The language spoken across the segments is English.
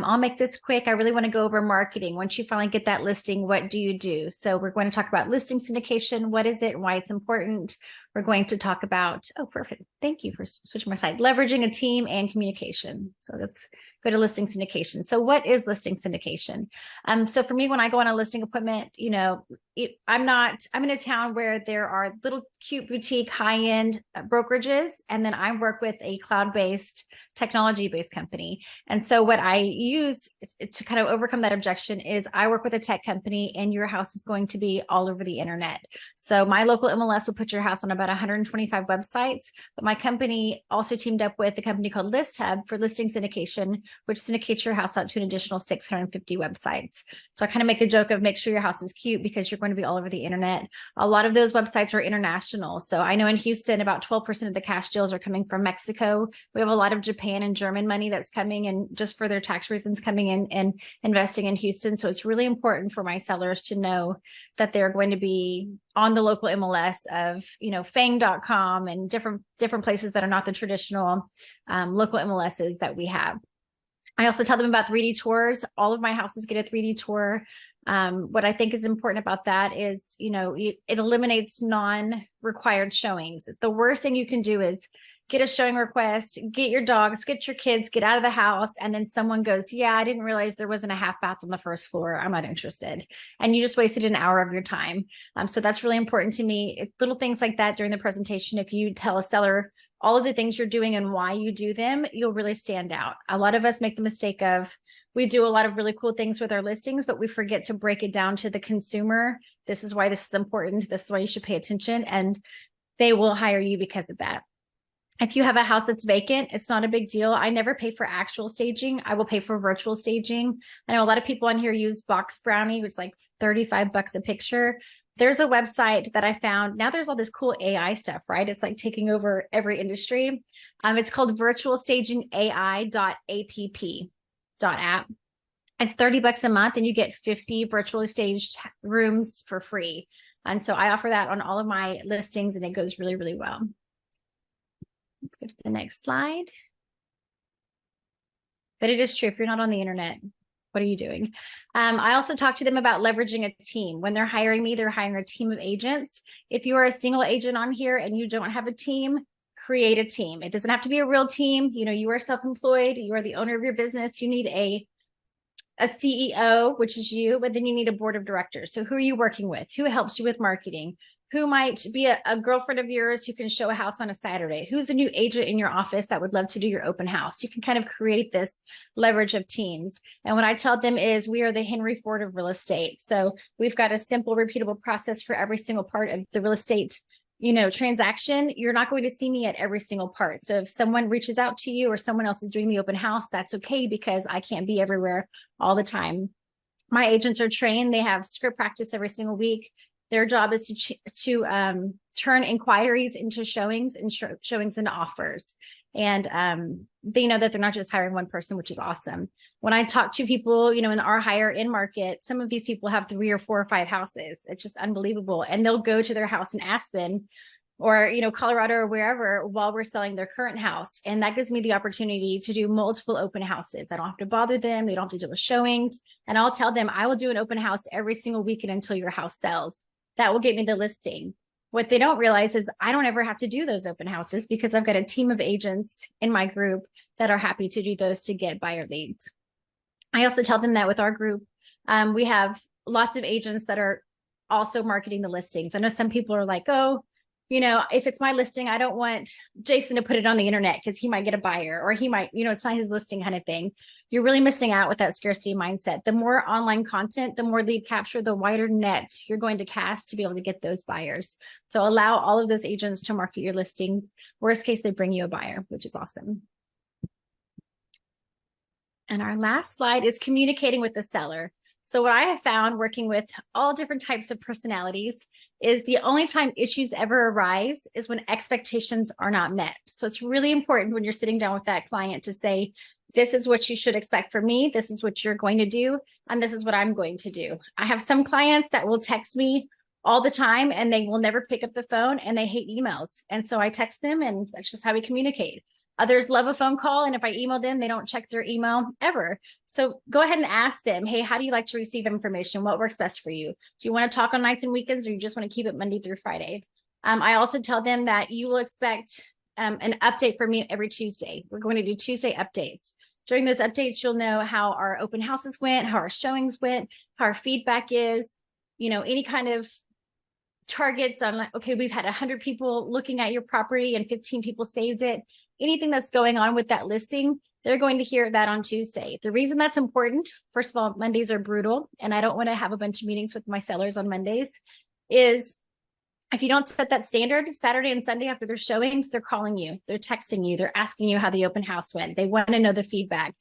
I'll make this quick. I really want to go over marketing. Once you finally get that listing, what do you do? So we're going to talk about listing syndication. What is it and why it's important? We're going to talk about, oh, perfect. Thank you for switching my slide. Leveraging a team and communication. So let's go to listing syndication. So what is listing syndication? So for me, when I go on a listing appointment, I'm in a town where there are little cute boutique high-end brokerages. And then I work with a cloud-based technology-based company. And so what I use to kind of overcome that objection is I work with a tech company and your house is going to be all over the internet. So my local MLS will put your house on about 125 websites, but my company also teamed up with a company called ListHub for listing syndication, which syndicates your house out to an additional 650 websites. So I kind of make a joke of make sure your house is cute because you're going to be all over the internet. A lot of those websites are international. So I know in Houston, about 12% of the cash deals are coming from Mexico. We have a lot of Japan and German money that's coming in just for their tax reasons coming in and investing in Houston. So it's really important for my sellers to know that they're going to be on the local MLS of, fang.com and different places that are not the traditional local MLSs that we have. I also tell them about 3D tours. All of my houses get a 3D tour. What I think is important about that is, it eliminates non-required showings. The worst thing you can do is get a showing request, get your dogs, get your kids, get out of the house. And then someone goes, yeah, I didn't realize there wasn't a half bath on the first floor. I'm not interested. And you just wasted an hour of your time. So that's really important to me. Little things like that during the presentation. If you tell a seller all of the things you're doing and why you do them, you'll really stand out. A lot of us make the mistake of, we do a lot of really cool things with our listings, but we forget to break it down to the consumer. This is why this is important. This is why you should pay attention. And they will hire you because of that. If you have a house that's vacant, it's not a big deal. I never pay for actual staging. I will pay for virtual staging. I know a lot of people on here use Box Brownie, which is like 35 bucks a picture. There's a website that I found. Now there's all this cool AI stuff, right? It's like taking over every industry. It's called virtualstagingai.app. It's 30 bucks a month and you get 50 virtually staged rooms for free. And so I offer that on all of my listings and it goes really, really well. Let's go to the next slide. But it is true, if you're not on the internet, what are you doing? I also talk to them about leveraging a team. When they're hiring me, they're hiring a team of agents. If you are a single agent on here and you don't have a team, create a team. It doesn't have to be a real team. You are self-employed. You are the owner of your business. You need a CEO, which is you, but then you need a board of directors. So who are you working with? Who helps you with marketing? Who might be a girlfriend of yours who can show a house on a Saturday? Who's a new agent in your office that would love to do your open house? You can kind of create this leverage of teams. And what I tell them is we are the Henry Ford of real estate. So we've got a simple, repeatable process for every single part of the real estate transaction. You're not going to see me at every single part. So if someone reaches out to you or someone else is doing the open house, that's okay because I can't be everywhere all the time. My agents are trained. They have script practice every single week. Their job is to turn inquiries into showings and showings into offers. And they know that they're not just hiring one person, which is awesome. When I talk to people, in our higher end market, some of these people have 3 or 4 or 5 houses. It's just unbelievable. And they'll go to their house in Aspen or, Colorado or wherever while we're selling their current house. And that gives me the opportunity to do multiple open houses. I don't have to bother them. They don't have to deal with showings. And I'll tell them, I will do an open house every single weekend until your house sells. That will get me the listing. What they don't realize is I don't ever have to do those open houses because I've got a team of agents in my group that are happy to do those to get buyer leads. I also tell them that with our group, we have lots of agents that are also marketing the listings. I know some people are like, oh, if it's my listing, I don't want Jason to put it on the internet because he might get a buyer or he might, it's not his listing kind of thing. You're really missing out with that scarcity mindset. The more online content, the more lead capture, the wider net you're going to cast to be able to get those buyers. So allow all of those agents to market your listings. Worst case, they bring you a buyer, which is awesome. And our last slide is communicating with the seller. So what I have found working with all different types of personalities is the only time issues ever arise is when expectations are not met. So it's really important when you're sitting down with that client to say, this is what you should expect from me. This is what you're going to do. And this is what I'm going to do. I have some clients that will text me all the time and they will never pick up the phone and they hate emails. And so I text them and that's just how we communicate. Others love a phone call. And if I email them, they don't check their email ever. So go ahead and ask them, hey, how do you like to receive information? What works best for you? Do you want to talk on nights and weekends, or you just want to keep it Monday through Friday? I also tell them that you will expect an update from me every Tuesday. We're going to do Tuesday updates. During those updates, you'll know how our open houses went, how our showings went, how our feedback is, any kind of targets on like, okay, we've had 100 people looking at your property and 15 people saved it. Anything that's going on with that listing, they're going to hear that on Tuesday. The reason that's important, first of all, Mondays are brutal, and I don't want to have a bunch of meetings with my sellers on Mondays, is if you don't set that standard, Saturday and Sunday after their showings, they're calling you, they're texting you, they're asking you how the open house went. They want to know the feedback.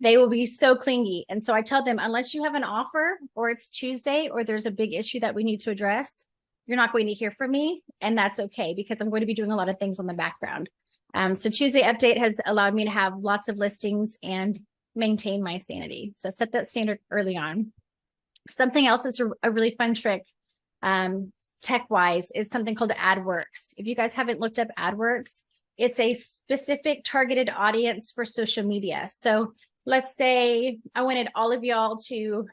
They will be so clingy. And so I tell them, unless you have an offer or it's Tuesday or there's a big issue that we need to address, you're not going to hear from me. And that's okay, because I'm going to be doing a lot of things on the background. So Tuesday update has allowed me to have lots of listings and maintain my sanity. So set that standard early on. Something else that's a really fun trick, tech-wise, is something called AdWorks. If you guys haven't looked up AdWorks, it's a specific targeted audience for social media. So let's say I wanted all of y'all to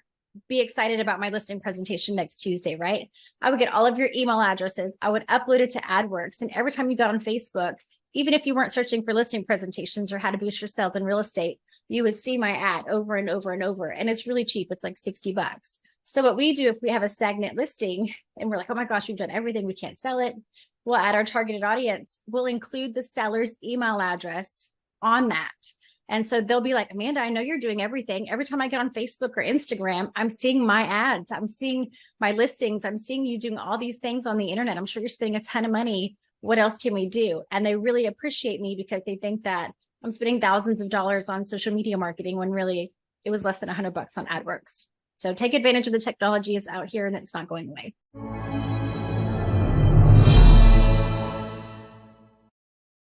be excited about my listing presentation next Tuesday, right? I would get all of your email addresses. I would upload it to AdWorks. And every time you got on Facebook, even if you weren't searching for listing presentations or how to boost your sales in real estate, you would see my ad over and over and over. And it's really cheap. It's like $60. So what we do if we have a stagnant listing and we're like, oh my gosh, we've done everything, we can't sell it, we'll add our targeted audience. We'll include the seller's email address on that. And so they'll be like, Amanda, I know you're doing everything. Every time I get on Facebook or Instagram, I'm seeing my ads. I'm seeing my listings. I'm seeing you doing all these things on the internet. I'm sure you're spending a ton of money. What else can we do? And they really appreciate me because they think that I'm spending thousands of dollars on social media marketing when really it was less than $100 on AdWorks. So take advantage of the technology. It's out here and it's not going away.